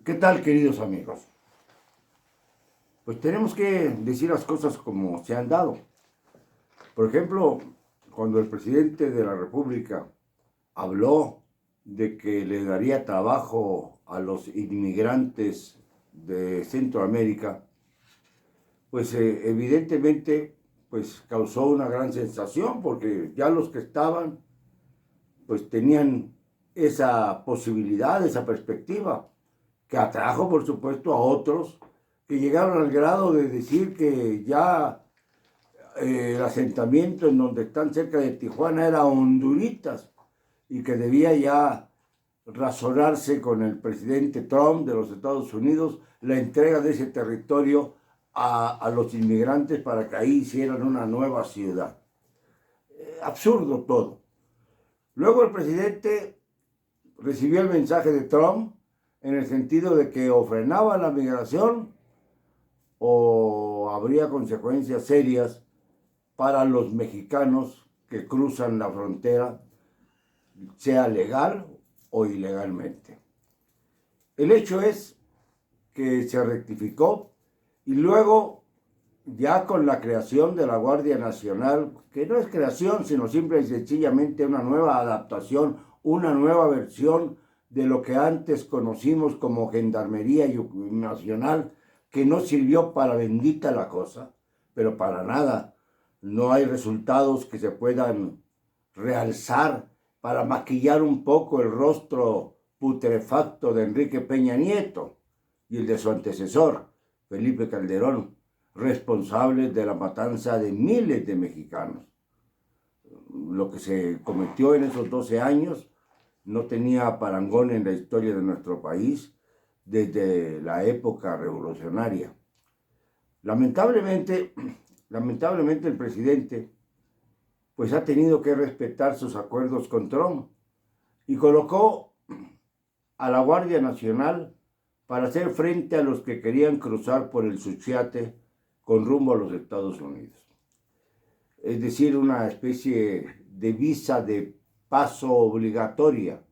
¿Qué tal, queridos amigos? Pues tenemos que decir las cosas como se han dado. Por ejemplo, cuando el presidente de la República habló de que le daría trabajo a los inmigrantes de Centroamérica, pues evidentemente pues causó una gran sensación porque ya los que estaban pues tenían esa posibilidad, esa perspectiva, que atrajo por supuesto a otros que llegaron al grado de decir que ya el asentamiento en donde están cerca de Tijuana era Honduritas y que debía ya razonarse con el presidente Trump de los Estados Unidos la entrega de ese territorio a los inmigrantes para que ahí hicieran una nueva ciudad. Absurdo todo. Luego el presidente recibió el mensaje de Trump en el sentido de que o frenaba la migración o habría consecuencias serias para los mexicanos que cruzan la frontera, sea legal o ilegalmente. El hecho es que se rectificó y luego, ya con la creación de la Guardia Nacional, que no es creación, sino simple y sencillamente una nueva adaptación, una nueva versión de lo que antes conocimos como Gendarmería Nacional, que no sirvió para bendita la cosa, pero para nada. No hay resultados que se puedan realzar para maquillar un poco el rostro putrefacto de Enrique Peña Nieto y el de su antecesor, Felipe Calderón, responsables de la matanza de miles de mexicanos. Lo que se cometió en esos 12 años no tenía parangón en la historia de nuestro país desde la época revolucionaria. Lamentablemente, lamentablemente el presidente pues ha tenido que respetar sus acuerdos con Trump y colocó a la Guardia Nacional para hacer frente a los que querían cruzar por el Suchiate con rumbo a los Estados Unidos. Es decir, una especie de visa de paso obligatoria,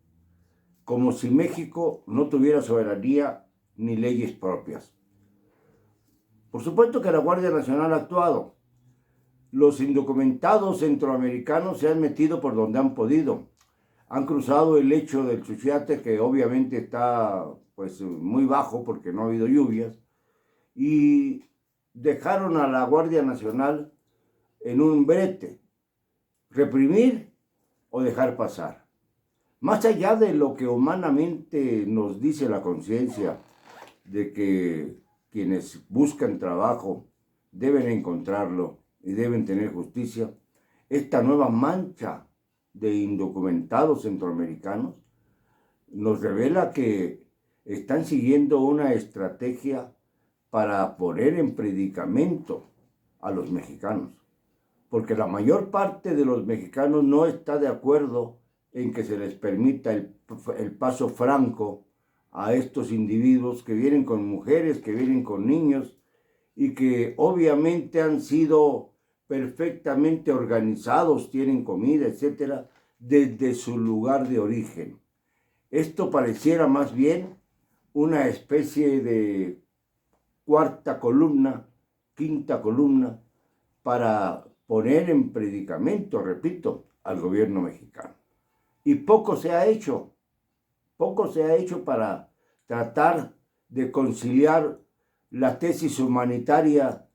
como si México no tuviera soberanía ni leyes propias. Por supuesto que la Guardia Nacional ha actuado. Los indocumentados centroamericanos se han metido por donde han podido. Han cruzado el lecho del Suchiate, que obviamente está pues muy bajo porque no ha habido lluvias, y dejaron a la Guardia Nacional en un brete, reprimir o dejar pasar. Más allá de lo que humanamente nos dice la conciencia, de que quienes buscan trabajo deben encontrarlo y deben tener justicia, esta nueva mancha de indocumentados centroamericanos nos revela que están siguiendo una estrategia para poner en predicamento a los mexicanos, porque la mayor parte de los mexicanos no está de acuerdo en que se les permita el paso franco a estos individuos que vienen con mujeres, que vienen con niños y que obviamente han sido perfectamente organizados, tienen comida, etcétera, desde su lugar de origen. Esto pareciera más bien una especie de cuarta columna, quinta columna, para poner en predicamento, repito, al gobierno mexicano. Y poco se ha hecho para tratar de conciliar la tesis humanitaria,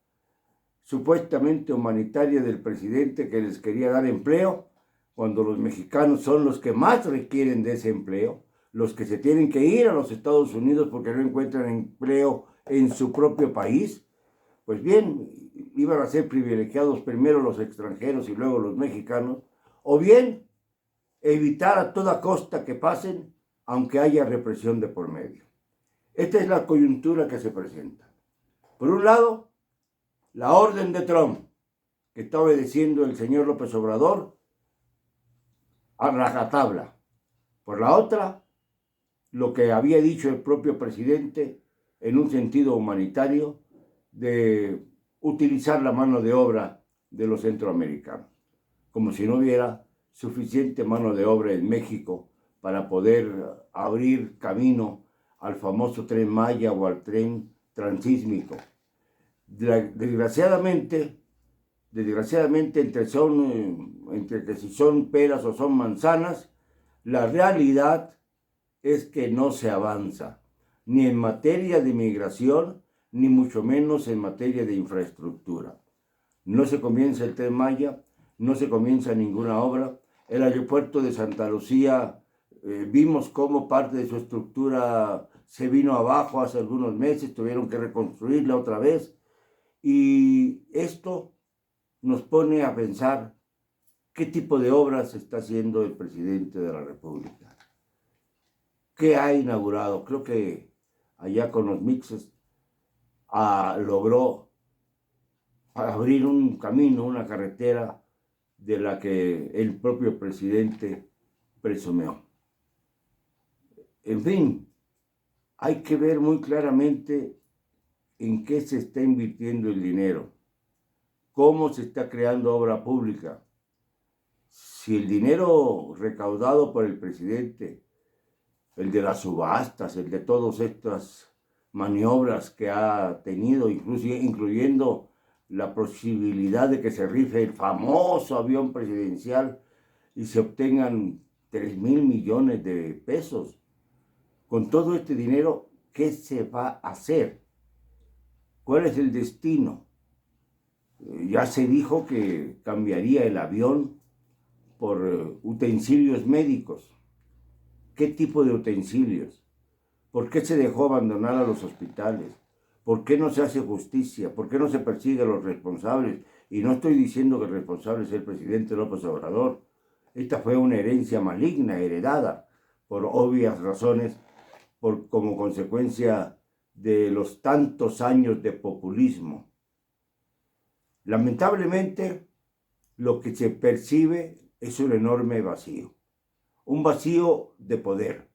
supuestamente humanitaria del presidente que les quería dar empleo, cuando los mexicanos son los que más requieren de ese empleo, los que se tienen que ir a los Estados Unidos porque no encuentran empleo en su propio país. Pues bien, iban a ser privilegiados primero los extranjeros y luego los mexicanos, o bien evitar a toda costa que pasen, aunque haya represión de por medio. Esta es la coyuntura que se presenta. Por un lado, la orden de Trump, que está obedeciendo el señor López Obrador a rajatabla. Por la otra, lo que había dicho el propio presidente en un sentido humanitario de utilizar la mano de obra de los centroamericanos, como si no hubiera suficiente mano de obra en México para poder abrir camino al famoso Tren Maya o al tren transísmico. Desgraciadamente, entre que si son peras o son manzanas, la realidad es que no se avanza, ni en materia de migración, ni mucho menos en materia de infraestructura. No se comienza el Tren Maya, no se comienza ninguna obra. El aeropuerto de Santa Lucía, vimos cómo parte de su estructura se vino abajo hace algunos meses, tuvieron que reconstruirla otra vez. Y esto nos pone a pensar qué tipo de obras está haciendo el presidente de la República. ¿Qué ha inaugurado? Creo que allá con los mixes logró abrir un camino, una carretera de la que el propio presidente presumió. En fin, hay que ver muy claramente en qué se está invirtiendo el dinero, cómo se está creando obra pública. Si el dinero recaudado por el presidente, el de las subastas, el de todas estas maniobras que ha tenido, incluyendo la posibilidad de que se rife el famoso avión presidencial y se obtengan 3,000 millones de pesos. Con todo este dinero, ¿qué se va a hacer? ¿Cuál es el destino? Ya se dijo que cambiaría el avión por utensilios médicos. ¿Qué tipo de utensilios? ¿Por qué se dejó abandonar a los hospitales? ¿Por qué no se hace justicia? ¿Por qué no se persigue a los responsables? Y no estoy diciendo que el responsable es el presidente López Obrador. Esta fue una herencia maligna, heredada, por obvias razones, como consecuencia de los tantos años de populismo. Lamentablemente, lo que se percibe es un enorme vacío. Un vacío de poder,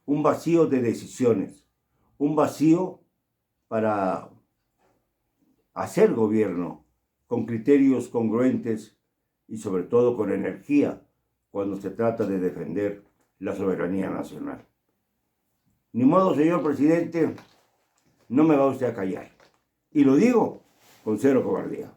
un vacío de decisiones, un vacío para hacer gobierno con criterios congruentes y sobre todo con energía cuando se trata de defender la soberanía nacional. Ni modo, señor presidente, no me va usted a callar. Y lo digo con cero cobardía.